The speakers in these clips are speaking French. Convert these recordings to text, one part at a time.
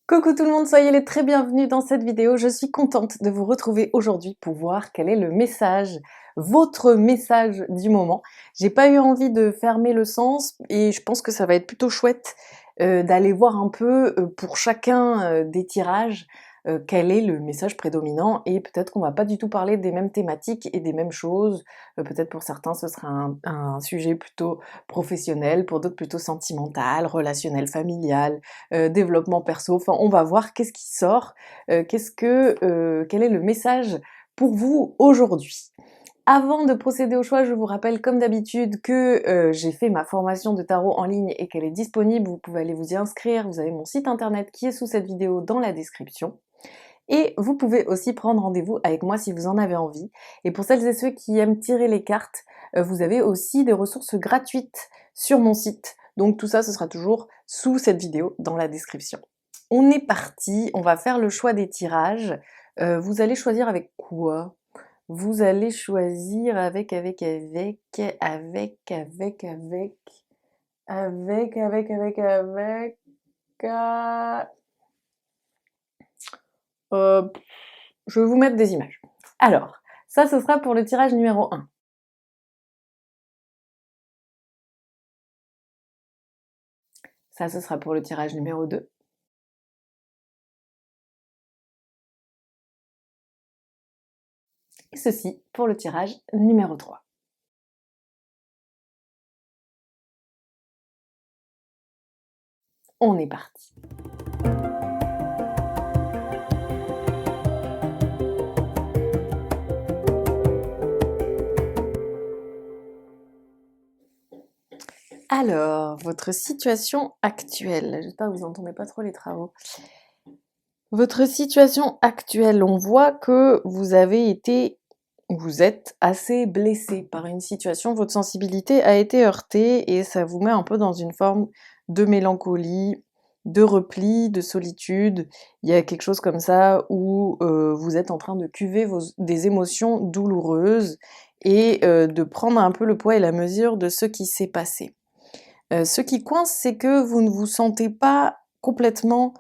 Coucou tout le monde, soyez les très bienvenus dans cette vidéo. Je suis contente de vous retrouver aujourd'hui pour voir quel est le message, votre message du moment. J'ai pas eu envie de fermer le sens et je pense que ça va être plutôt chouette d'aller voir un peu pour chacun des tirages quel est le message prédominant et peut-être qu'on va pas du tout parler des mêmes thématiques et des mêmes choses. Peut-être pour certains ce sera un sujet plutôt professionnel, pour d'autres plutôt sentimental, relationnel, familial, développement perso, enfin on va voir qu'est-ce qui sort, quel est le message pour vous aujourd'hui. Avant de procéder au choix, je vous rappelle comme d'habitude que j'ai fait ma formation de tarot en ligne et qu'elle est disponible, vous pouvez aller vous y inscrire, vous avez mon site internet qui est sous cette vidéo dans la description. Et vous pouvez aussi prendre rendez-vous avec moi si vous en avez envie. Et pour celles et ceux qui aiment tirer les cartes, vous avez aussi des ressources gratuites sur mon site. Donc tout ça, ce sera toujours sous cette vidéo dans la description. On est parti, on va faire le choix des tirages. Vous allez choisir avec quoi? Vous allez choisir avec... Euh, je vais vous mettre des images. Alors, ça ce sera pour le tirage numéro 1. Ça ce sera pour le tirage numéro 2. Et ceci pour le tirage numéro 3. On est parti. Alors, votre situation actuelle. J'espère que vous n'entendez pas trop les travaux. Votre situation actuelle, on voit que vous êtes assez blessé par une situation, votre sensibilité a été heurtée et ça vous met un peu dans une forme de mélancolie, de repli, de solitude. Il y a quelque chose comme ça où vous êtes en train de cuver des émotions douloureuses et de prendre un peu le poids et la mesure de ce qui s'est passé. Ce qui coince, c'est que vous ne vous sentez pas complètement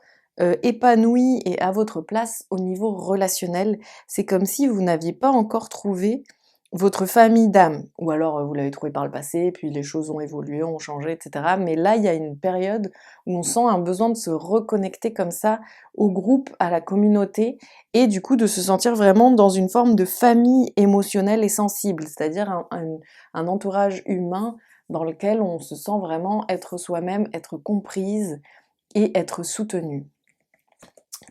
épanoui et à votre place au niveau relationnel. C'est comme si vous n'aviez pas encore trouvé votre famille d'âme. Ou alors vous l'avez trouvé par le passé, puis les choses ont évolué, ont changé, etc. Mais là, il y a une période où on sent un besoin de se reconnecter comme ça au groupe, à la communauté, et du coup de se sentir vraiment dans une forme de famille émotionnelle et sensible, c'est-à-dire un entourage humain dans lequel on se sent vraiment être soi-même, être comprise et être soutenue.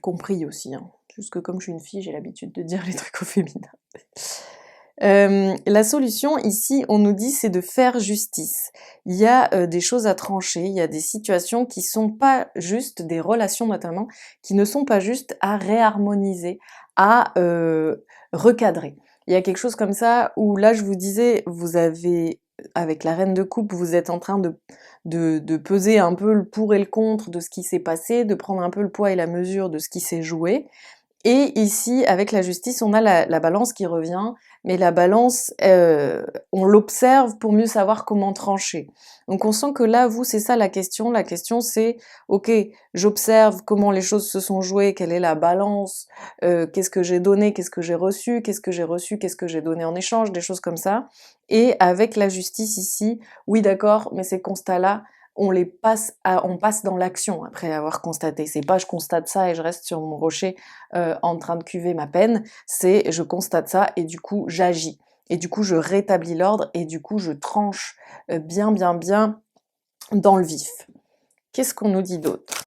Compris aussi, hein. Juste que comme je suis une fille, j'ai l'habitude de dire les trucs au féminin. La solution ici, on nous dit, c'est de faire justice. Il y a des choses à trancher, il y a des situations qui sont pas justes, des relations notamment, qui ne sont pas justes à réharmoniser, à recadrer. Il y a quelque chose comme ça où là, je vous disais, vous avez, avec la reine de coupe, vous êtes en train de peser un peu le pour et le contre de ce qui s'est passé, de prendre un peu le poids et la mesure de ce qui s'est joué. Et ici, avec la justice, on a la balance qui revient, mais la balance, on l'observe pour mieux savoir comment trancher. Donc on sent que là, vous, c'est ça la question. La question, c'est, ok, j'observe comment les choses se sont jouées, quelle est la balance, qu'est-ce que j'ai donné, qu'est-ce que j'ai reçu, qu'est-ce que j'ai reçu, qu'est-ce que j'ai donné en échange, des choses comme ça. Et avec la justice ici, oui d'accord, mais ces constats-là, on passe dans l'action après avoir constaté. C'est pas je constate ça et je reste sur mon rocher en train de cuver ma peine, c'est je constate ça et du coup j'agis. Et du coup je rétablis l'ordre et du coup je tranche bien dans le vif. Qu'est-ce qu'on nous dit d'autre?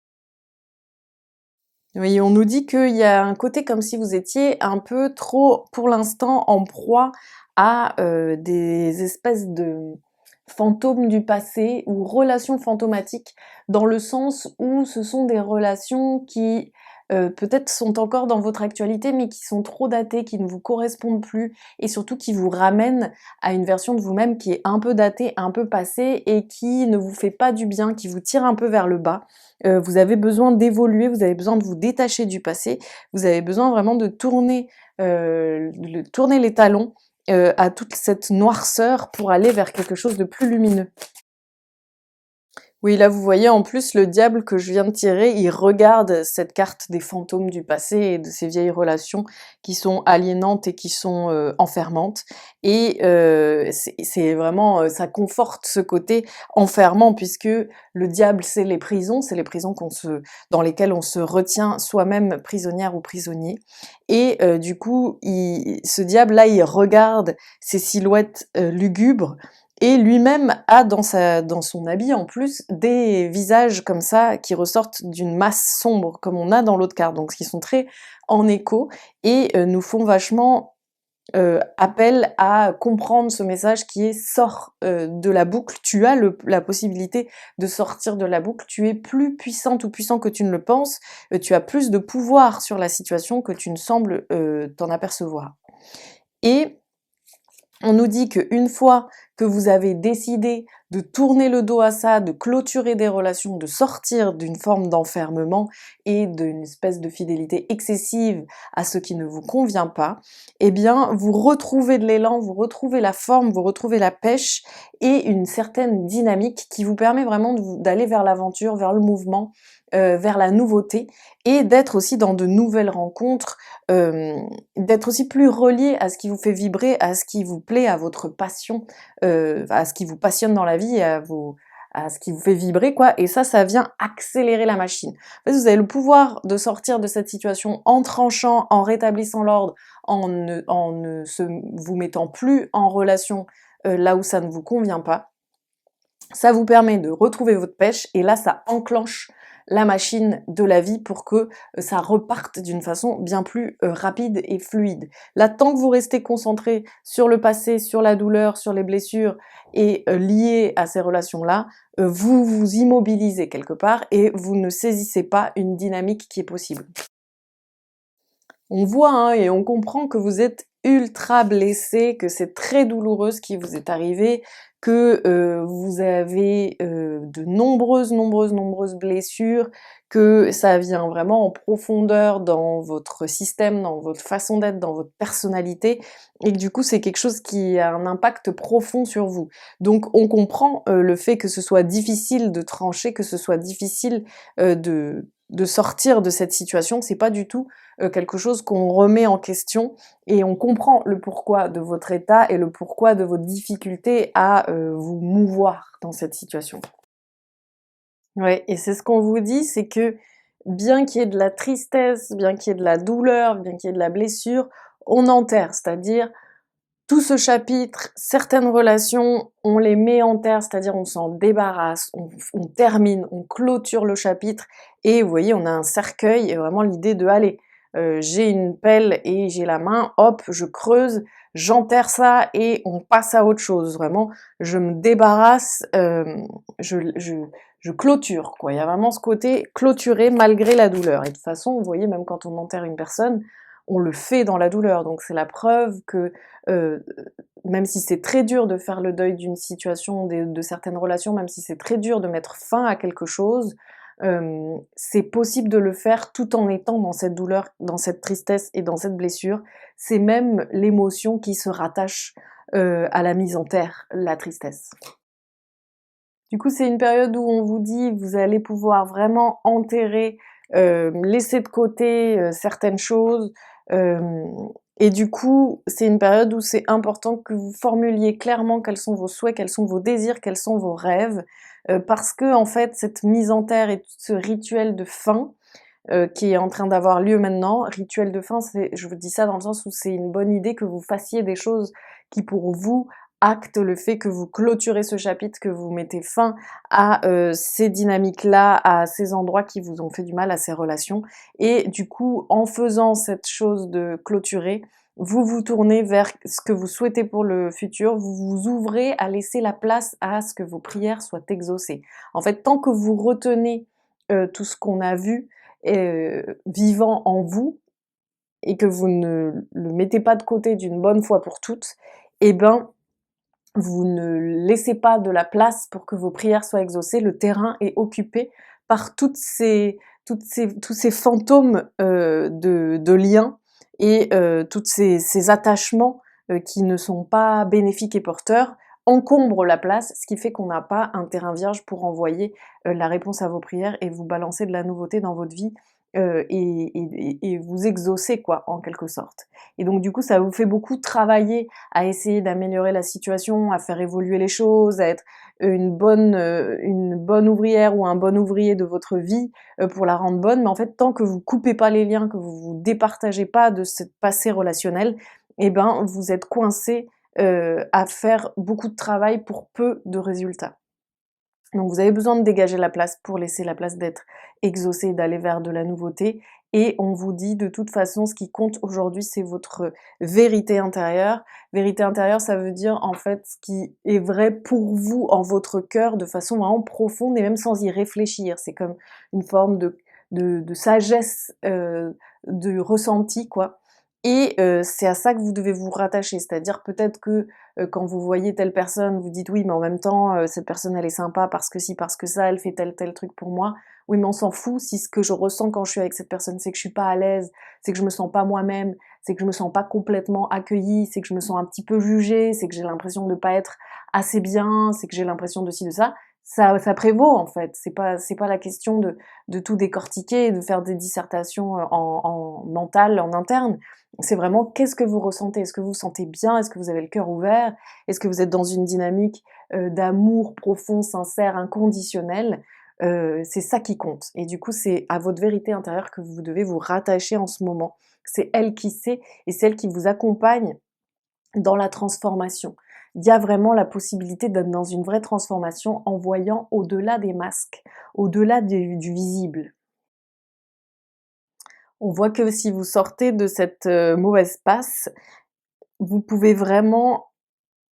Oui, on nous dit qu'il y a un côté comme si vous étiez un peu trop, pour l'instant, en proie à des espèces de fantômes du passé ou relations fantomatiques, dans le sens où ce sont des relations qui peut-être sont encore dans votre actualité, mais qui sont trop datées, qui ne vous correspondent plus, et surtout qui vous ramènent à une version de vous-même qui est un peu datée, un peu passée, et qui ne vous fait pas du bien, qui vous tire un peu vers le bas. Vous avez besoin d'évoluer, vous avez besoin de vous détacher du passé, vous avez besoin vraiment de tourner les talons à toute cette noirceur pour aller vers quelque chose de plus lumineux. Oui, là, vous voyez, en plus, le diable que je viens de tirer, il regarde cette carte des fantômes du passé et de ces vieilles relations qui sont aliénantes et qui sont enfermantes. Et c'est vraiment, ça conforte ce côté enfermant, puisque le diable, c'est les prisons dans lesquelles on se retient soi-même prisonnière ou prisonnier. Et du coup, ce diable-là, il regarde ces silhouettes lugubres et lui-même a dans son habit en plus des visages comme ça qui ressortent d'une masse sombre comme on a dans l'autre carte, donc qui sont très en écho et nous font vachement appel à comprendre ce message qui est sors de la boucle, tu as la possibilité de sortir de la boucle, tu es plus puissante ou puissant que tu ne le penses, tu as plus de pouvoir sur la situation que tu ne sembles t'en apercevoir. Et on nous dit qu'une fois que vous avez décidé de tourner le dos à ça, de clôturer des relations, de sortir d'une forme d'enfermement et d'une espèce de fidélité excessive à ce qui ne vous convient pas, eh bien, vous retrouvez de l'élan, vous retrouvez la forme, vous retrouvez la pêche et une certaine dynamique qui vous permet vraiment d'aller vers l'aventure, vers le mouvement, vers la nouveauté et d'être aussi dans de nouvelles rencontres, d'être aussi plus relié à ce qui vous fait vibrer, à ce qui vous plaît, à votre passion, à ce qui vous passionne dans la vie, à ce qui vous fait vibrer, quoi. Et ça vient accélérer la machine. En fait, vous avez le pouvoir de sortir de cette situation en tranchant, en rétablissant l'ordre, vous mettant plus en relation là où ça ne vous convient pas. Ça vous permet de retrouver votre pêche et là, ça enclenche la machine de la vie pour que ça reparte d'une façon bien plus rapide et fluide. Là, tant que vous restez concentré sur le passé, sur la douleur, sur les blessures et lié à ces relations-là, vous vous immobilisez quelque part et vous ne saisissez pas une dynamique qui est possible. On voit hein, et on comprend que vous êtes ultra blessé, que c'est très douloureux ce qui vous est arrivé, que vous avez de nombreuses blessures, que ça vient vraiment en profondeur dans votre système, dans votre façon d'être, dans votre personnalité, et que du coup c'est quelque chose qui a un impact profond sur vous. Donc on comprend le fait que ce soit difficile de trancher, que ce soit difficile de sortir de cette situation, c'est pas du tout quelque chose qu'on remet en question et on comprend le pourquoi de votre état et le pourquoi de votre difficulté à vous mouvoir dans cette situation. Ouais, et c'est ce qu'on vous dit, c'est que bien qu'il y ait de la tristesse, bien qu'il y ait de la douleur, bien qu'il y ait de la blessure, on enterre, c'est-à-dire tout ce chapitre, certaines relations, on les met en terre, c'est-à-dire on s'en débarrasse, on termine, on clôture le chapitre, et vous voyez, on a un cercueil, et vraiment l'idée de, allez, j'ai une pelle et j'ai la main, hop, je creuse, j'enterre ça, et on passe à autre chose, vraiment, je me débarrasse, je clôture, quoi. Il y a vraiment ce côté clôturer malgré la douleur, et de toute façon, vous voyez, même quand on enterre une personne, on le fait dans la douleur, donc c'est la preuve que euh, même si c'est très dur de faire le deuil d'une situation, de certaines relations, même si c'est très dur de mettre fin à quelque chose, c'est possible de le faire tout en étant dans cette douleur, dans cette tristesse et dans cette blessure. C'est même l'émotion qui se rattache à la mise en terre, la tristesse. Du coup, c'est une période où on vous dit vous allez pouvoir vraiment enterrer, laisser de côté certaines choses. euh, et du coup, c'est une période où c'est important que vous formuliez clairement quels sont vos souhaits, quels sont vos désirs, quels sont vos rêves, parce que en fait, cette mise en terre et tout ce rituel de fin qui est en train d'avoir lieu maintenant, rituel de fin, je vous dis ça dans le sens où c'est une bonne idée que vous fassiez des choses qui pour vous actent le fait que vous clôturez ce chapitre, que vous mettez fin à ces dynamiques-là, à ces endroits qui vous ont fait du mal, à ces relations. Et du coup, en faisant cette chose de clôturer, vous vous tournez vers ce que vous souhaitez pour le futur, vous vous ouvrez à laisser la place à ce que vos prières soient exaucées. En fait, tant que vous retenez tout ce qu'on a vu, vivant en vous, et que vous ne le mettez pas de côté d'une bonne fois pour toutes, eh ben, vous ne laissez pas de la place pour que vos prières soient exaucées. Le terrain est occupé par tous ces fantômes de liens et tous ces attachements qui ne sont pas bénéfiques et porteurs. encombre la place, ce qui fait qu'on n'a pas un terrain vierge pour envoyer, la réponse à vos prières et vous balancer de la nouveauté dans votre vie, et vous exaucer quoi, en quelque sorte. Et donc du coup, ça vous fait beaucoup travailler à essayer d'améliorer la situation, à faire évoluer les choses, à être une bonne ouvrière ou un bon ouvrier de votre vie, pour la rendre bonne. Mais en fait, tant que vous coupez pas les liens, que vous vous départagez pas de ce passé relationnel, eh ben, vous êtes coincé, à faire beaucoup de travail pour peu de résultats. Donc vous avez besoin de dégager la place pour laisser la place d'être exaucé, d'aller vers de la nouveauté. Et on vous dit de toute façon, ce qui compte aujourd'hui, c'est votre vérité intérieure. Vérité intérieure, ça veut dire en fait ce qui est vrai pour vous en votre cœur de façon vraiment profonde et même sans y réfléchir. C'est comme une forme de sagesse, de ressenti, quoi. Et c'est à ça que vous devez vous rattacher. C'est-à-dire peut-être que quand vous voyez telle personne, vous dites: «Oui, mais en même temps, cette personne, elle est sympa parce que ci, parce que ça, elle fait tel truc pour moi». Oui, mais on s'en fout si ce que je ressens quand je suis avec cette personne, c'est que je suis pas à l'aise, c'est que je me sens pas moi-même, c'est que je me sens pas complètement accueillie, c'est que je me sens un petit peu jugée, c'est que j'ai l'impression de pas être assez bien, c'est que j'ai l'impression de ci, de ça. Ça prévaut, en fait. C'est pas la question de tout décortiquer et de faire des dissertations, en mental, en interne. C'est vraiment qu'est-ce que vous ressentez? Est-ce que vous vous sentez bien? Est-ce que vous avez le cœur ouvert? Est-ce que vous êtes dans une dynamique, d'amour profond, sincère, inconditionnel? C'est ça qui compte et du coup, c'est à votre vérité intérieure que vous devez vous rattacher en ce moment. C'est elle qui sait et c'est elle qui vous accompagne dans la transformation. Il y a vraiment la possibilité d'être dans une vraie transformation en voyant au-delà des masques, au-delà du visible. On voit que si vous sortez de cette, mauvaise passe, vous pouvez vraiment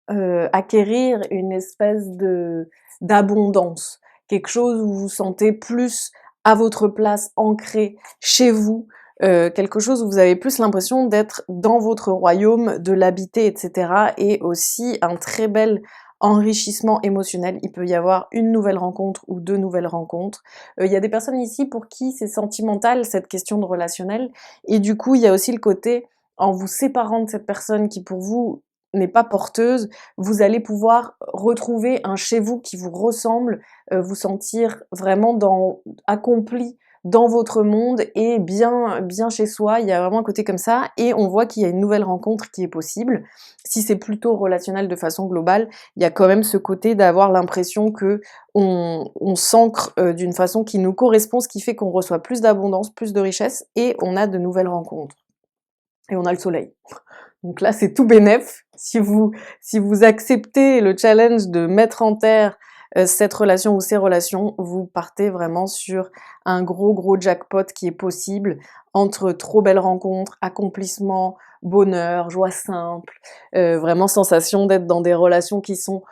acquérir une espèce de d'abondance, quelque chose où vous vous sentez plus à votre place, ancré chez vous, quelque chose où vous avez plus l'impression d'être dans votre royaume, de l'habiter, et cetera et aussi un très bel enrichissement émotionnel. Il peut y avoir une nouvelle rencontre ou 2 nouvelles rencontres. Il y a des personnes ici pour qui c'est sentimental, cette question de relationnel et du coup, il y a aussi le côté, en vous séparant de cette personne qui pour vous n'est pas porteuse, vous allez pouvoir retrouver un chez vous qui vous ressemble, vous sentir vraiment accompli dans votre monde et bien chez soi. Il y a vraiment un côté comme ça et on voit qu'il y a une nouvelle rencontre qui est possible. Si c'est plutôt relationnel de façon globale, il y a quand même ce côté d'avoir l'impression que on s'ancre, d'une façon qui nous correspond, ce qui fait qu'on reçoit plus d'abondance, plus de richesse et on a de nouvelles rencontres et on a le soleil. Donc là, c'est tout bénef. Si vous acceptez le challenge de mettre en terre cette relation ou ces relations, vous partez vraiment sur un gros jackpot qui est possible entre trop belles rencontres, accomplissement, bonheur, joie simple, vraiment sensation d'être dans des relations qui sont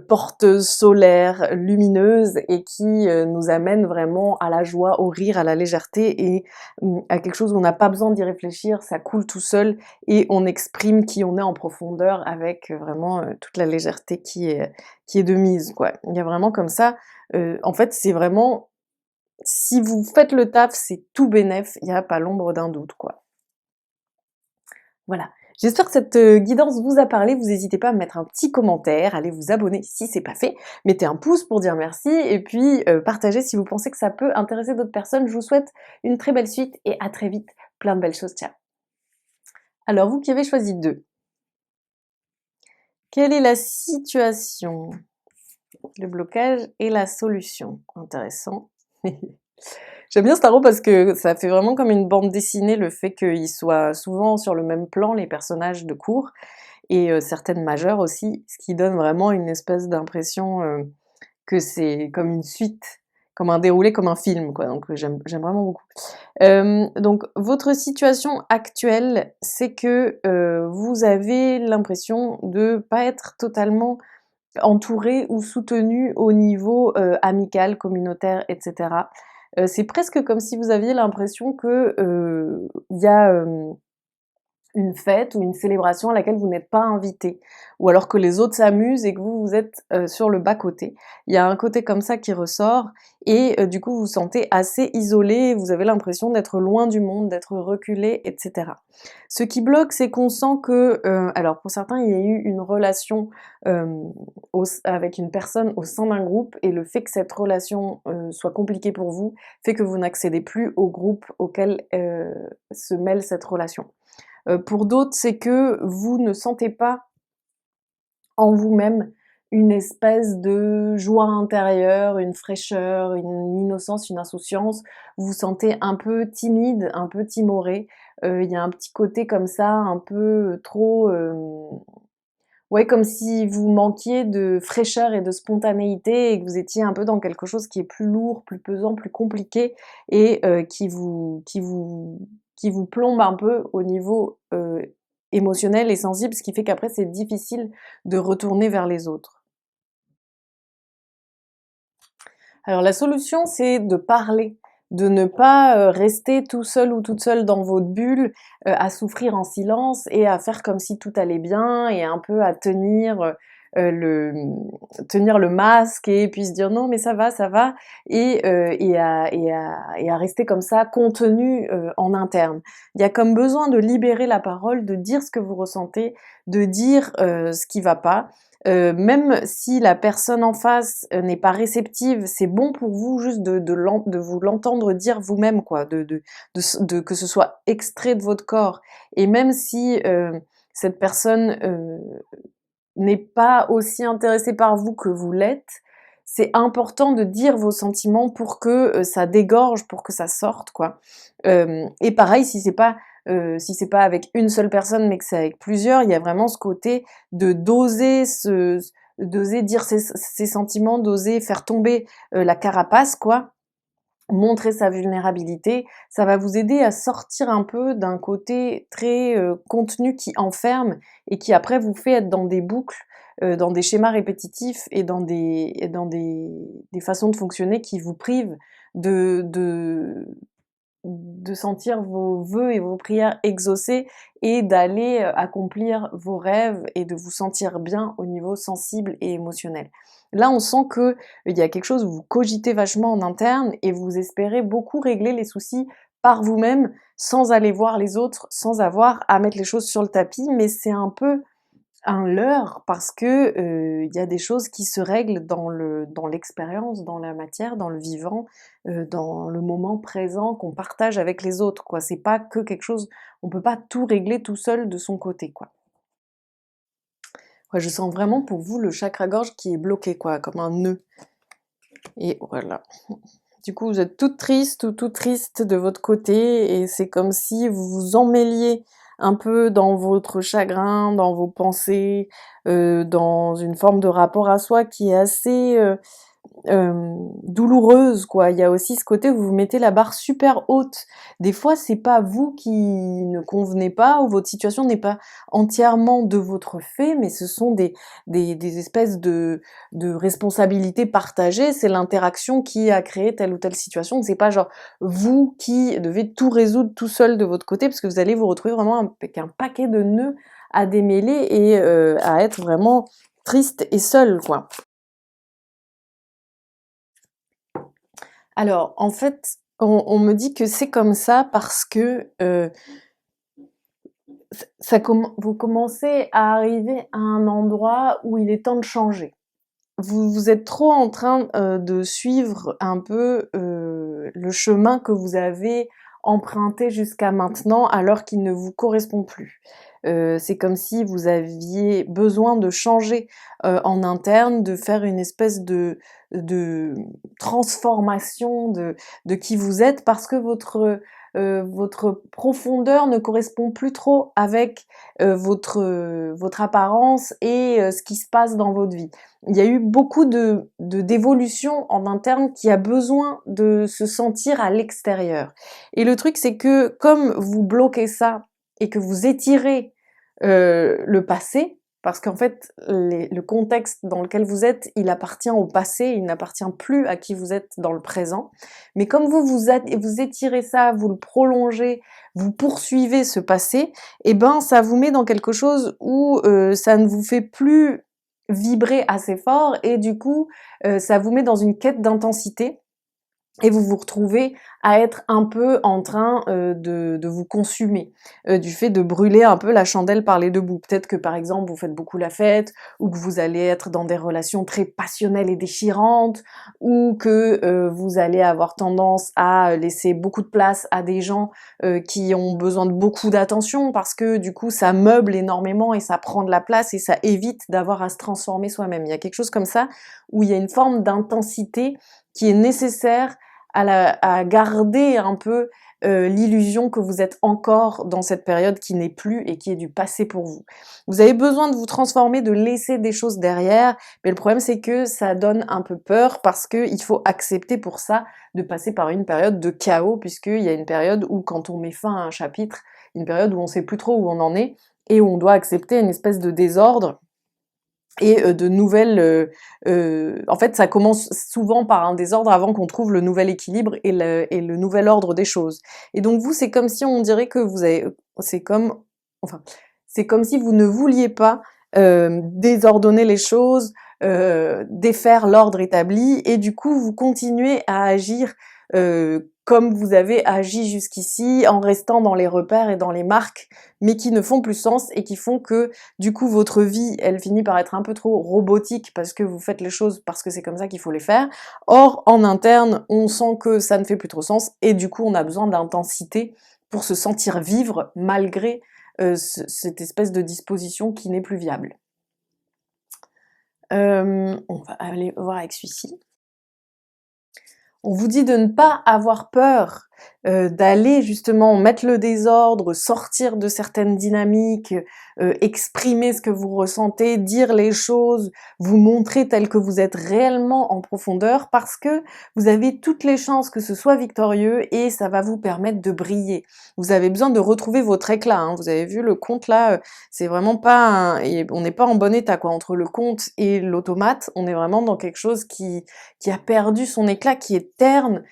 porteuses, solaires, lumineuses et qui nous amènent vraiment à la joie, au rire, à la légèreté et à quelque chose où on n'a pas besoin d'y réfléchir, ça coule tout seul et on exprime qui on est en profondeur avec vraiment toute la légèreté qui est de mise, quoi. Il y a vraiment comme ça, en fait, c'est vraiment si vous faites le taf, c'est tout bénef, il y a pas l'ombre d'un doute, quoi. Voilà. J'espère que cette guidance vous a parlé. Vous n'hésitez pas à me mettre un petit commentaire, allez vous abonner si c'est pas fait, mettez un pouce pour dire merci et puis partagez si vous pensez que ça peut intéresser d'autres personnes. Je vous souhaite une très belle suite et à très vite. Plein de belles choses. Ciao. Alors vous qui avez choisi 2. Quelle est la situation? Le blocage et la solution. Intéressant. J'aime bien ce tarot parce que ça fait vraiment comme une bande dessinée, le fait qu'ils soient souvent sur le même plan, les personnages de cours, et certaines majeures aussi, ce qui donne vraiment une espèce d'impression que c'est comme une suite, comme un déroulé, comme un film, quoi. Donc j'aime vraiment beaucoup. Donc votre situation actuelle, c'est que vous avez l'impression de pas être totalement entouré ou soutenu au niveau amical, communautaire, et cetera. C'est presque comme si vous aviez l'impression que il y a une fête ou une célébration à laquelle vous n'êtes pas invité, ou alors que les autres s'amusent et que vous êtes sur le bas-côté. Il y a un côté comme ça qui ressort et du coup vous vous sentez assez isolé, vous avez l'impression d'être loin du monde, d'être reculé, etc. Ce qui bloque, c'est qu'on sent que, alors pour certains, il y a eu une relation avec une personne au sein d'un groupe et le fait que cette relation soit compliquée pour vous fait que vous n'accédez plus au groupe auquel se mêle cette relation. Pour d'autres, c'est que vous ne sentez pas en vous-même une espèce de joie intérieure, une fraîcheur, une innocence, une insouciance. Vous vous sentez un peu timide, un peu timoré. Il y a un petit côté comme ça, un peu trop... ouais, comme si vous manquiez de fraîcheur et de spontanéité et que vous étiez un peu dans quelque chose qui est plus lourd, plus pesant, plus compliqué et qui vous plombe un peu au niveau émotionnel et sensible, ce qui fait qu'après c'est difficile de retourner vers les autres. Alors la solution, c'est de parler, de ne pas rester tout seul ou toute seule dans votre bulle, à souffrir en silence et à faire comme si tout allait bien et un peu à tenir le masque et puis se dire non mais ça va et à rester comme ça contenu en interne. Il y a comme besoin de libérer la parole, de dire ce que vous ressentez, de dire ce qui va pas. Même si la personne en face n'est pas réceptive, c'est bon pour vous juste de vous l'entendre dire vous-même, quoi, que ce soit extrait de votre corps. Et même si cette personne n'est pas aussi intéressée par vous que vous l'êtes, c'est important de dire vos sentiments pour que ça dégorge, pour que ça sorte, quoi. Et pareil, si c'est pas avec une seule personne, mais que c'est avec plusieurs, il y a vraiment ce côté de d'oser dire ses sentiments, d'oser faire tomber la carapace, quoi, montrer sa vulnérabilité. Ça va vous aider à sortir un peu d'un côté très contenu qui enferme et qui après vous fait être dans des boucles, dans des schémas répétitifs et des façons de fonctionner qui vous privent de, de, de sentir vos vœux et vos prières exaucés et d'aller accomplir vos rêves et de vous sentir bien au niveau sensible et émotionnel. Là, on sent que il y a quelque chose où vous cogitez vachement en interne et vous espérez beaucoup régler les soucis par vous-même sans aller voir les autres, sans avoir à mettre les choses sur le tapis, mais c'est un peu un leurre parce que, il y a des choses qui se règlent dans l'expérience, dans la matière, dans le vivant, dans le moment présent qu'on partage avec les autres, quoi. C'est pas que quelque chose on peut pas tout régler tout seul de son côté, quoi. Ouais, je sens vraiment pour vous le chakra-gorge qui est bloqué, quoi, comme un nœud et voilà. Du coup, vous êtes toute triste ou tout triste de votre côté et c'est comme si vous vous emmêliez un peu dans votre chagrin, dans vos pensées, dans une forme de rapport à soi qui est assez, douloureuse, quoi. Il y a aussi ce côté où vous mettez la barre super haute. Des fois, c'est pas vous qui ne convenez pas ou votre situation n'est pas entièrement de votre fait, mais ce sont des espèces de responsabilités partagées. C'est l'interaction qui a créé telle ou telle situation. C'est pas genre vous qui devez tout résoudre tout seul de votre côté, parce que vous allez vous retrouver vraiment avec un paquet de nœuds à démêler et à être vraiment triste et seul, quoi. Alors, en fait, on me dit que c'est comme ça parce que vous commencez à arriver à un endroit où il est temps de changer. Vous êtes trop en train de suivre un peu le chemin que vous avez emprunté jusqu'à maintenant alors qu'il ne vous correspond plus. C'est comme si vous aviez besoin de changer en interne, de faire une espèce de transformation de qui vous êtes parce que votre profondeur ne correspond plus trop avec votre apparence et ce qui se passe dans votre vie. Il y a eu beaucoup d'évolution en interne qui a besoin de se sentir à l'extérieur. Et le truc, c'est que comme vous bloquez ça et que vous étirez le passé, parce qu'en fait, le contexte dans lequel vous êtes, il appartient au passé, il n'appartient plus à qui vous êtes dans le présent. Mais comme vous étirez ça, vous le prolongez, vous poursuivez ce passé, et ben ça vous met dans quelque chose où ça ne vous fait plus vibrer assez fort, et du coup, ça vous met dans une quête d'intensité. Et vous vous retrouvez à être un peu en train de vous consumer, du fait de brûler un peu la chandelle par les deux bouts. Peut-être que par exemple vous faites beaucoup la fête, ou que vous allez être dans des relations très passionnelles et déchirantes, ou que vous allez avoir tendance à laisser beaucoup de place à des gens qui ont besoin de beaucoup d'attention, parce que du coup ça meuble énormément et ça prend de la place et ça évite d'avoir à se transformer soi-même. Il y a quelque chose comme ça où il y a une forme d'intensité qui est nécessaire à garder un peu l'illusion que vous êtes encore dans cette période qui n'est plus et qui est du passé pour vous. Vous avez besoin de vous transformer, de laisser des choses derrière, mais le problème c'est que ça donne un peu peur, parce qu'il faut accepter pour ça de passer par une période de chaos, puisqu'il y a une période où quand on met fin à un chapitre, une période où on sait plus trop où on en est, et où on doit accepter une espèce de désordre et de nouvelles... en fait, ça commence souvent par un désordre avant qu'on trouve le nouvel équilibre et le nouvel ordre des choses. Et donc vous, c'est comme si on dirait que vous avez... C'est comme... Enfin, c'est comme si vous ne vouliez pas désordonner les choses, défaire l'ordre établi, et du coup, vous continuez à agir comme vous avez agi jusqu'ici, en restant dans les repères et dans les marques, mais qui ne font plus sens et qui font que du coup, votre vie, elle finit par être un peu trop robotique parce que vous faites les choses parce que c'est comme ça qu'il faut les faire. Or, en interne, on sent que ça ne fait plus trop sens, et du coup, on a besoin d'intensité pour se sentir vivre malgré cette espèce de disposition qui n'est plus viable. On va aller voir avec celui-ci. On vous dit de ne pas avoir peur d'aller justement mettre le désordre, sortir de certaines dynamiques, exprimer ce que vous ressentez, dire les choses, vous montrer tel que vous êtes réellement en profondeur, parce que vous avez toutes les chances que ce soit victorieux et ça va vous permettre de briller. Vous avez besoin de retrouver votre éclat, hein. Vous avez vu le compte là, c'est vraiment pas on n'est pas en bon état quoi. Entre le compte et l'automate, on est vraiment dans quelque chose qui a perdu son éclat, qui est terne,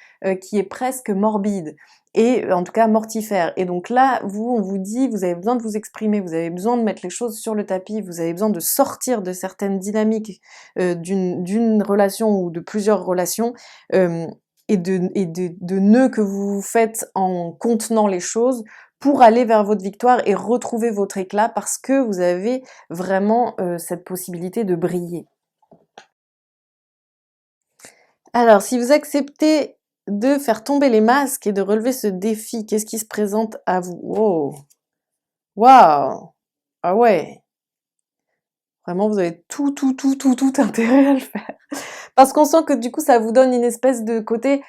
qui est presque morbide, et en tout cas mortifère. Et donc là, on vous dit, vous avez besoin de vous exprimer, vous avez besoin de mettre les choses sur le tapis, vous avez besoin de sortir de certaines dynamiques d'une relation ou de plusieurs relations, et de nœuds que vous faites en contenant les choses, pour aller vers votre victoire et retrouver votre éclat, parce que vous avez vraiment cette possibilité de briller. Alors, si vous acceptez de faire tomber les masques et de relever ce défi, qu'est-ce qui se présente à vous? Wow! Waouh! Ah ouais! Vraiment, vous avez tout intérêt à le faire. Parce qu'on sent que du coup, ça vous donne une espèce de côté,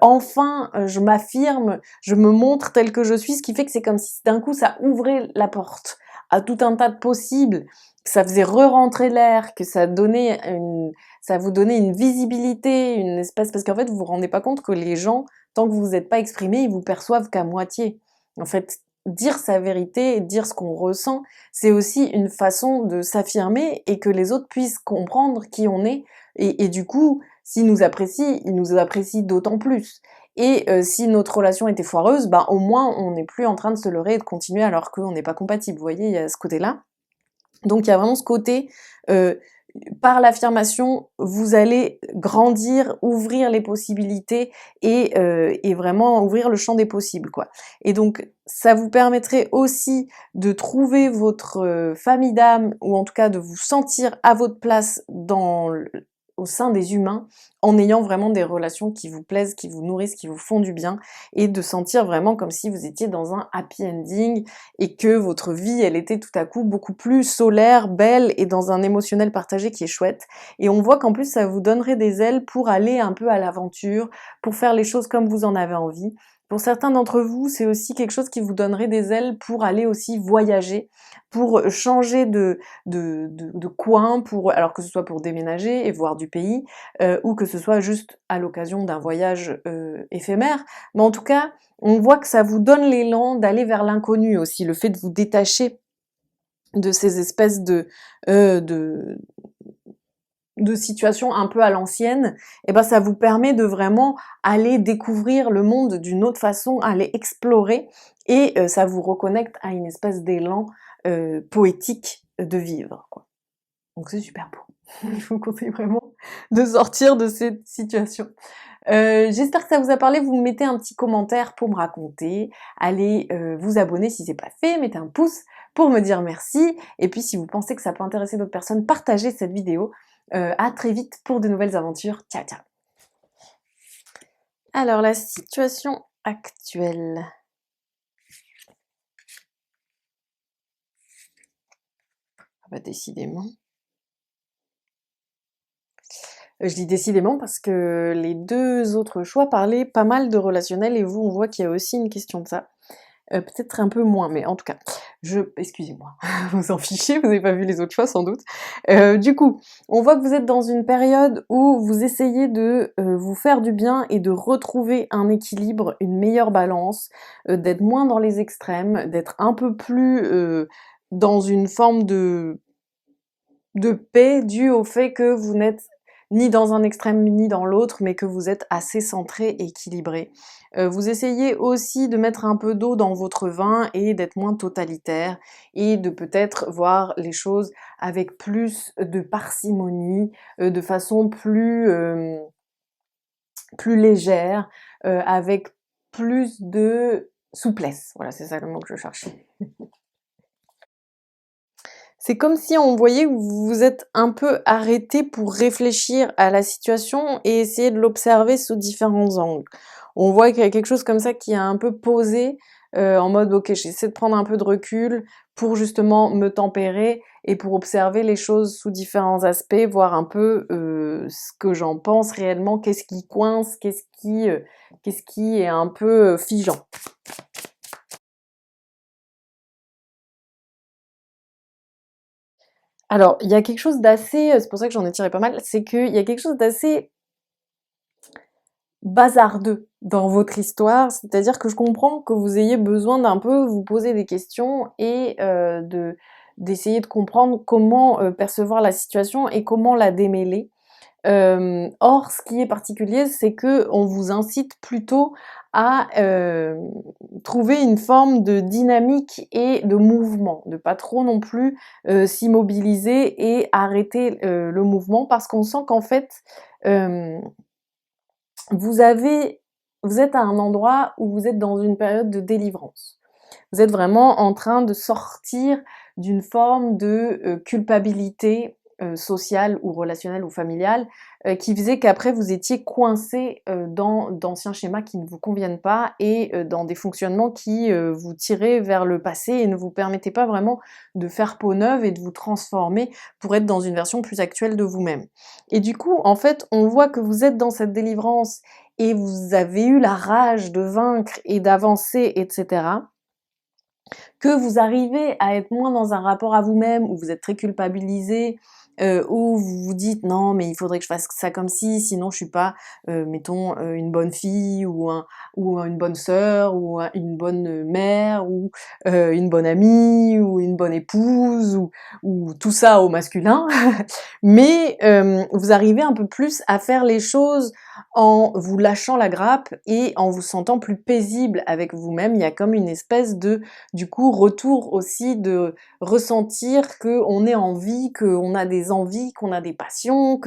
enfin, je m'affirme, je me montre tel que je suis, ce qui fait que c'est comme si d'un coup, ça ouvrait la porte à tout un tas de possibles, que ça faisait re-rentrer l'air, que ça vous donnait une visibilité, une espèce... Parce qu'en fait, vous vous rendez pas compte que les gens, tant que vous vous êtes pas exprimé, ils vous perçoivent qu'à moitié. En fait, dire sa vérité, dire ce qu'on ressent, c'est aussi une façon de s'affirmer et que les autres puissent comprendre qui on est, et du coup, s'ils nous apprécient, ils nous apprécient d'autant plus. Et si notre relation était foireuse, bah au moins on n'est plus en train de se leurrer et de continuer alors qu'on n'est pas compatible. Vous voyez, il y a ce côté-là. Donc il y a vraiment ce côté, par l'affirmation, vous allez grandir, ouvrir les possibilités, et vraiment ouvrir le champ des possibles, quoi. Et donc ça vous permettrait aussi de trouver votre famille d'âme, ou en tout cas de vous sentir à votre place au sein des humains, en ayant vraiment des relations qui vous plaisent, qui vous nourrissent, qui vous font du bien, et de sentir vraiment comme si vous étiez dans un happy ending, et que votre vie, elle était tout à coup beaucoup plus solaire, belle, et dans un émotionnel partagé qui est chouette. Et on voit qu'en plus, ça vous donnerait des ailes pour aller un peu à l'aventure, pour faire les choses comme vous en avez envie. Pour certains d'entre vous, c'est aussi quelque chose qui vous donnerait des ailes pour aller aussi voyager, pour changer de coin, alors que ce soit pour déménager et voir du pays, ou que ce soit juste à l'occasion d'un voyage éphémère. Mais en tout cas, on voit que ça vous donne l'élan d'aller vers l'inconnu aussi, le fait de vous détacher de ces espèces euh, de, de situations un peu à l'ancienne, et ben ça vous permet de vraiment aller découvrir le monde d'une autre façon, aller explorer, et ça vous reconnecte à une espèce d'élan poétique de vivre, quoi. Donc c'est super beau. Je vous conseille vraiment de sortir de cette situation. J'espère que ça vous a parlé. Vous me mettez un petit commentaire pour me raconter. Allez vous abonner si c'est pas fait. Mettez un pouce pour me dire merci. Et puis si vous pensez que ça peut intéresser d'autres personnes, partagez cette vidéo. À très vite pour de nouvelles aventures. Ciao, ciao. Alors la situation actuelle. Ah bah décidément. Je dis décidément parce que les deux autres choix parlaient pas mal de relationnel et vous, on voit qu'il y a aussi une question de ça. Peut-être un peu moins, mais en tout cas, excusez-moi, vous en fichez, vous n'avez pas vu les autres choix sans doute. Du coup, on voit que vous êtes dans une période où vous essayez de vous faire du bien et de retrouver un équilibre, une meilleure balance, d'être moins dans les extrêmes, d'être un peu plus dans une forme de paix due au fait que vous n'êtes ni dans un extrême ni dans l'autre, mais que vous êtes assez centré et équilibré. Vous essayez aussi de mettre un peu d'eau dans votre vin et d'être moins totalitaire et de peut-être voir les choses avec plus de parcimonie, de façon plus légère, avec plus de souplesse. Voilà, c'est ça le mot que je cherchais. C'est comme si on voyait que vous vous êtes un peu arrêté pour réfléchir à la situation et essayer de l'observer sous différents angles. On voit qu'il y a quelque chose comme ça qui a un peu posé, en mode ok, j'essaie de prendre un peu de recul pour justement me tempérer et pour observer les choses sous différents aspects, voir un peu ce que j'en pense réellement, qu'est-ce qui coince, qu'est-ce qui est un peu figeant. Alors, il y a quelque chose d'assez, c'est pour ça que j'en ai tiré pas mal, c'est qu'il y a quelque chose d'assez bazardeux dans votre histoire, c'est-à-dire que je comprends que vous ayez besoin d'un peu vous poser des questions et d'essayer de comprendre comment percevoir la situation et comment la démêler. Or, ce qui est particulier, c'est que on vous incite plutôt à trouver une forme de dynamique et de mouvement, de pas trop non plus s'immobiliser et arrêter le mouvement, parce qu'on sent qu'en fait, euh, vous êtes à un endroit où vous êtes dans une période de délivrance. Vous êtes vraiment en train de sortir d'une forme de culpabilité sociale ou relationnelle ou familiale qui faisait qu'après vous étiez coincé dans d'anciens schémas qui ne vous conviennent pas et dans des fonctionnements qui vous tiraient vers le passé et ne vous permettaient pas vraiment de faire peau neuve et de vous transformer pour être dans une version plus actuelle de vous-même. Et du coup, en fait, on voit que vous êtes dans cette délivrance et vous avez eu la rage de vaincre et d'avancer, etc., que vous arrivez à être moins dans un rapport à vous-même où vous êtes très culpabilisé, où vous vous dites non mais il faudrait que je fasse ça comme ci, sinon je suis pas, mettons, une bonne fille ou une bonne sœur ou une bonne mère ou une bonne amie ou une bonne épouse ou tout ça au masculin. Mais vous arrivez un peu plus à faire les choses en vous lâchant la grappe et en vous sentant plus paisible avec vous-même. Il y a comme une espèce de du coup, retour aussi de ressentir qu'on est en vie, qu'on a des envies, qu'on a des passions,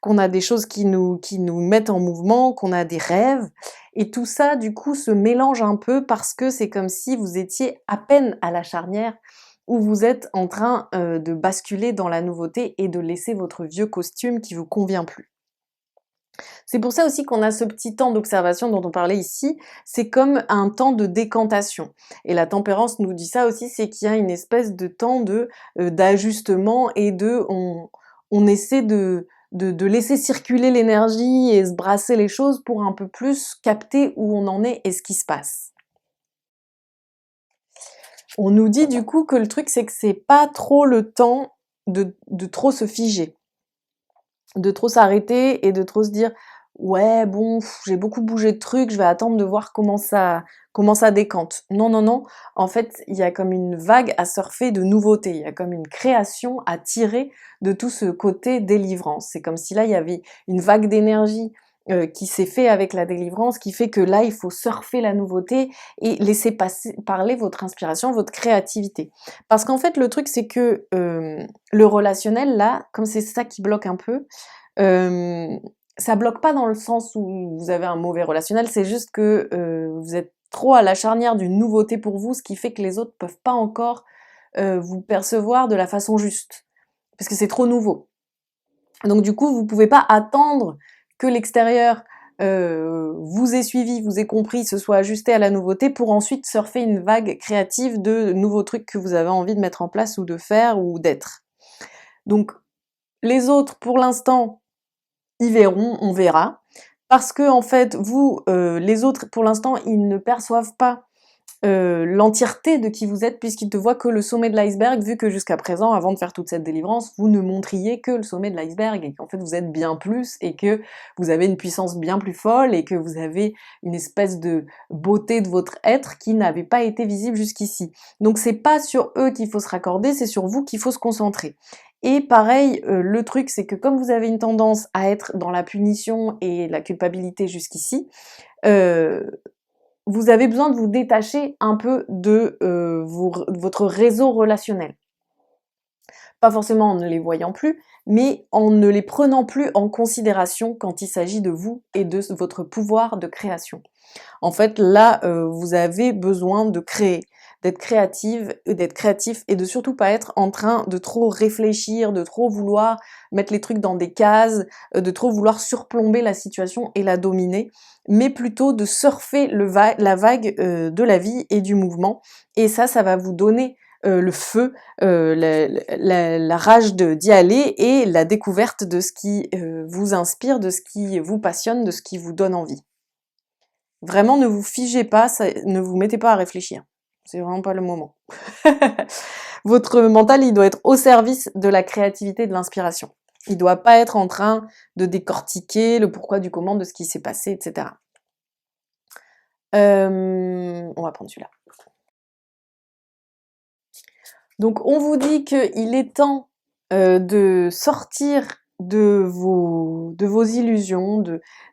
qu'on a des choses qui nous mettent en mouvement, qu'on a des rêves. Et tout ça, du coup, se mélange un peu parce que c'est comme si vous étiez à peine à la charnière où vous êtes en train de basculer dans la nouveauté et de laisser votre vieux costume qui vous convient plus. C'est pour ça aussi qu'on a ce petit temps d'observation dont on parlait ici, c'est comme un temps de décantation. Et la tempérance nous dit ça aussi, c'est qu'il y a une espèce de temps d'ajustement et on essaie de laisser circuler l'énergie et se brasser les choses pour un peu plus capter où on en est et ce qui se passe. On nous dit du coup que le truc c'est que c'est pas trop le temps de trop se figer, de trop s'arrêter et de trop se dire ouais, bon, j'ai beaucoup bougé de trucs, je vais attendre de voir comment ça décante. Non, non, non. En fait, il y a comme une vague à surfer de nouveautés. Il y a comme une création à tirer de tout ce côté délivrance. C'est comme si là, il y avait une vague d'énergie qui s'est fait avec la délivrance, qui fait que là, il faut surfer la nouveauté et laisser parler votre inspiration, votre créativité. Parce qu'en fait, le truc, c'est que le relationnel, là, comme c'est ça qui bloque un peu, euh, ça bloque pas dans le sens où vous avez un mauvais relationnel, c'est juste que vous êtes trop à la charnière d'une nouveauté pour vous, ce qui fait que les autres peuvent pas encore vous percevoir de la façon juste, parce que c'est trop nouveau. Donc du coup, vous pouvez pas attendre que l'extérieur vous ait suivi, vous ait compris, se soit ajusté à la nouveauté pour ensuite surfer une vague créative de nouveaux trucs que vous avez envie de mettre en place ou de faire ou d'être. Donc les autres, pour l'instant, ils verront, on verra. Parce que en fait, vous, les autres, pour l'instant, ils ne perçoivent pas l'entièreté de qui vous êtes, puisqu'ils te voient que le sommet de l'iceberg, vu que jusqu'à présent, avant de faire toute cette délivrance, vous ne montriez que le sommet de l'iceberg, et qu'en fait vous êtes bien plus, et que vous avez une puissance bien plus folle, et que vous avez une espèce de beauté de votre être qui n'avait pas été visible jusqu'ici. Donc c'est pas sur eux qu'il faut se raccorder, c'est sur vous qu'il faut se concentrer. Et pareil, le truc, c'est que comme vous avez une tendance à être dans la punition et la culpabilité jusqu'ici, euh, vous avez besoin de vous détacher un peu de votre réseau relationnel. Pas forcément en ne les voyant plus, mais en ne les prenant plus en considération quand il s'agit de vous et de votre pouvoir de création. En fait, là, vous avez besoin de créer, d'être créative, d'être créatif et de surtout pas être en train de trop réfléchir, de trop vouloir mettre les trucs dans des cases, de trop vouloir surplomber la situation et la dominer, mais plutôt de surfer la vague de la vie et du mouvement. Et ça va vous donner le feu, la rage d'y aller et la découverte de ce qui vous inspire, de ce qui vous passionne, de ce qui vous donne envie. Vraiment, ne vous figez pas, ne vous mettez pas à réfléchir. C'est vraiment pas le moment. Votre mental, il doit être au service de la créativité et de l'inspiration. Il doit pas être en train de décortiquer le pourquoi du comment de ce qui s'est passé, etc. On va prendre celui-là. Donc, on vous dit qu'il est temps de sortir de vos illusions,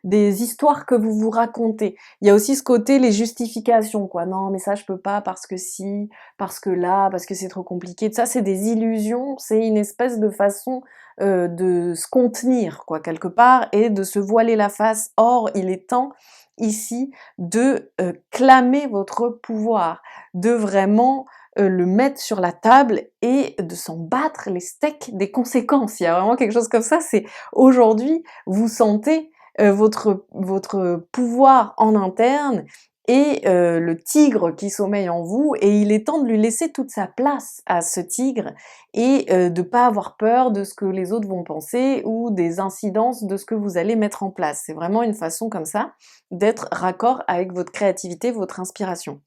des histoires que vous vous racontez. Il y a aussi ce côté, les justifications, quoi. Non, mais ça, je peux pas parce que si, parce que là, parce que c'est trop compliqué. Ça, c'est des illusions, c'est une espèce de façon de se contenir, quoi, quelque part, et de se voiler la face. Or, il est temps, ici, de clamer votre pouvoir, de vraiment le mettre sur la table et de s'en battre les steaks des conséquences. Il y a vraiment quelque chose comme ça, c'est aujourd'hui, vous sentez votre pouvoir en interne et le tigre qui sommeille en vous, et il est temps de lui laisser toute sa place à ce tigre et de pas avoir peur de ce que les autres vont penser ou des incidences de ce que vous allez mettre en place. C'est vraiment une façon comme ça d'être raccord avec votre créativité, votre inspiration.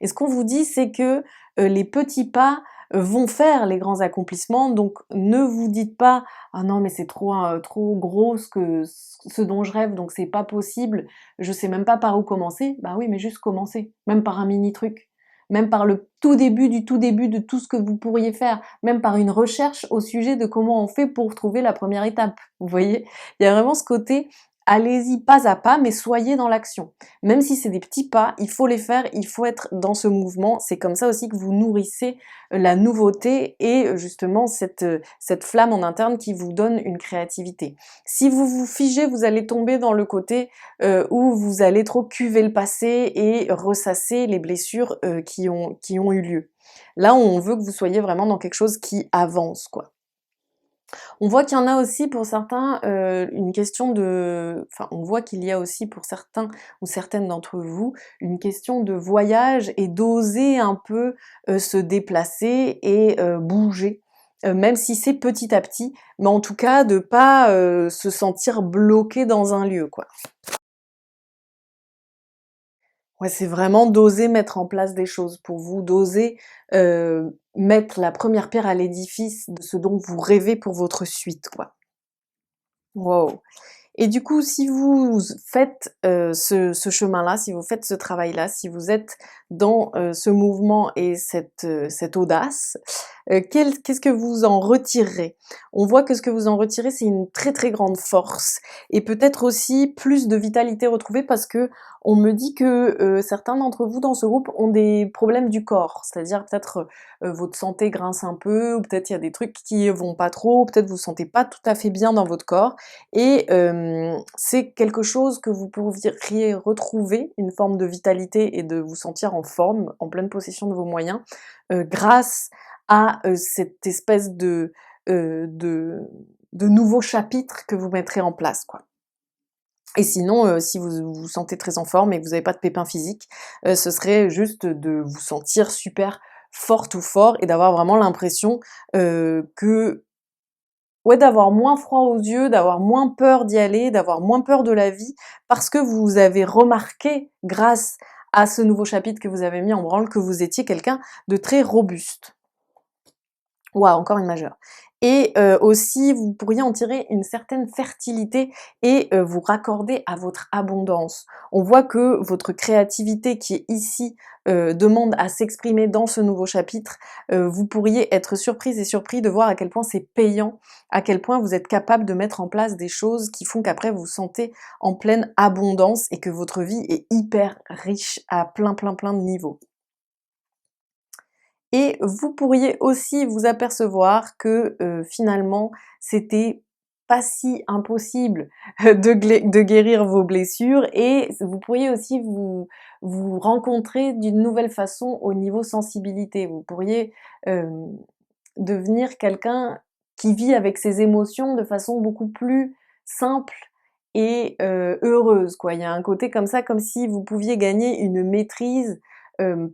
Et ce qu'on vous dit, c'est que les petits pas vont faire les grands accomplissements. Donc ne vous dites pas ah non mais c'est trop gros ce dont je rêve, donc c'est pas possible. Je sais même pas par où commencer. Bah oui, mais juste commencer, même par un mini truc. Même par le tout début de tout ce que vous pourriez faire, même par une recherche au sujet de comment on fait pour trouver la première étape. Vous voyez, il y a vraiment ce côté allez-y pas à pas, mais soyez dans l'action. Même si c'est des petits pas, il faut les faire, il faut être dans ce mouvement. C'est comme ça aussi que vous nourrissez la nouveauté et justement cette flamme en interne qui vous donne une créativité. Si vous vous figez, vous allez tomber dans le côté où vous allez trop cuver le passé et ressasser les blessures qui ont eu lieu. Là, on veut que vous soyez vraiment dans quelque chose qui avance, quoi. On voit qu'il y en a aussi pour certains une question de... Enfin, on voit qu'il y a aussi pour certains ou certaines d'entre vous une question de voyage et d'oser un peu se déplacer et bouger. Même si c'est petit à petit, mais en tout cas de pas se sentir bloqué dans un lieu, quoi. Ouais, c'est vraiment d'oser mettre en place des choses pour vous, d'oser mettre la première pierre à l'édifice de ce dont vous rêvez pour votre suite, quoi. Wow. Et du coup, si vous faites, ce chemin-là, si vous faites ce travail-là, si vous êtes dans, ce mouvement et cette audace, qu'est-ce que vous en retirerez? On voit que ce que vous en retirez, c'est une très, très grande force et peut-être aussi plus de vitalité retrouvée parce que on me dit que, certains d'entre vous dans ce groupe ont des problèmes du corps. C'est-à-dire peut-être, votre santé grince un peu ou peut-être il y a des trucs qui vont pas trop, peut-être vous vous sentez pas tout à fait bien dans votre corps et c'est quelque chose que vous pourriez retrouver, une forme de vitalité et de vous sentir en forme, en pleine possession de vos moyens, grâce à, cette espèce heu, de de nouveau chapitre que vous mettrez en place, quoi. Et sinon, si vous sentez très en forme et que vous n'avez pas de pépins physiques, ce serait juste de vous sentir super forte ou fort et d'avoir vraiment l'impression, que ouais, d'avoir moins froid aux yeux, d'avoir moins peur d'y aller, d'avoir moins peur de la vie, parce que vous avez remarqué, grâce à ce nouveau chapitre que vous avez mis en branle, que vous étiez quelqu'un de très robuste. Waouh, encore une majeure. Et aussi, vous pourriez en tirer une certaine fertilité et vous raccorder à votre abondance. On voit que votre créativité qui est ici, demande à s'exprimer dans ce nouveau chapitre. Vous pourriez être surprise et surpris de voir à quel point c'est payant, à quel point vous êtes capable de mettre en place des choses qui font qu'après vous vous sentez en pleine abondance et que votre vie est hyper riche à plein, plein, plein de niveaux. Et vous pourriez aussi vous apercevoir que, finalement, c'était pas si impossible de guérir vos blessures et vous pourriez aussi vous rencontrer d'une nouvelle façon au niveau sensibilité. Vous pourriez, hem, devenir quelqu'un qui vit avec ses émotions de façon beaucoup plus simple et heureuse, quoi. Il y a un côté comme ça, comme si vous pouviez gagner une maîtrise,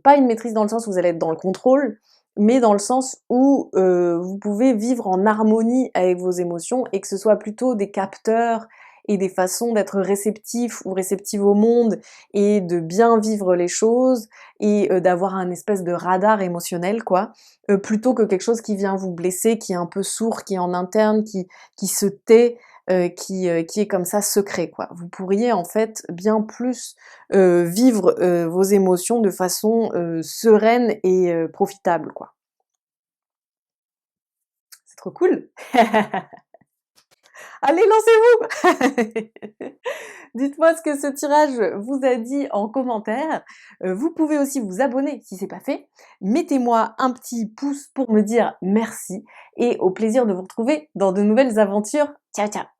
pas une maîtrise dans le sens où vous allez être dans le contrôle, mais dans le sens où, vous pouvez vivre en harmonie avec vos émotions et que ce soit plutôt des capteurs et des façons d'être réceptif ou réceptive au monde et de bien vivre les choses et d'avoir un espèce de radar émotionnel, quoi, plutôt que quelque chose qui vient vous blesser, qui est un peu sourd, qui est en interne, qui se tait, qui est comme ça secret, quoi. Vous pourriez en fait bien plus, vivre, vos émotions de façon, sereine et profitable, quoi. C'est trop cool! Allez, lancez-vous! Dites-moi ce que ce tirage vous a dit en commentaire. Vous pouvez aussi vous abonner si c'est pas fait. Mettez-moi un petit pouce pour me dire merci et au plaisir de vous retrouver dans de nouvelles aventures. Ciao, ciao!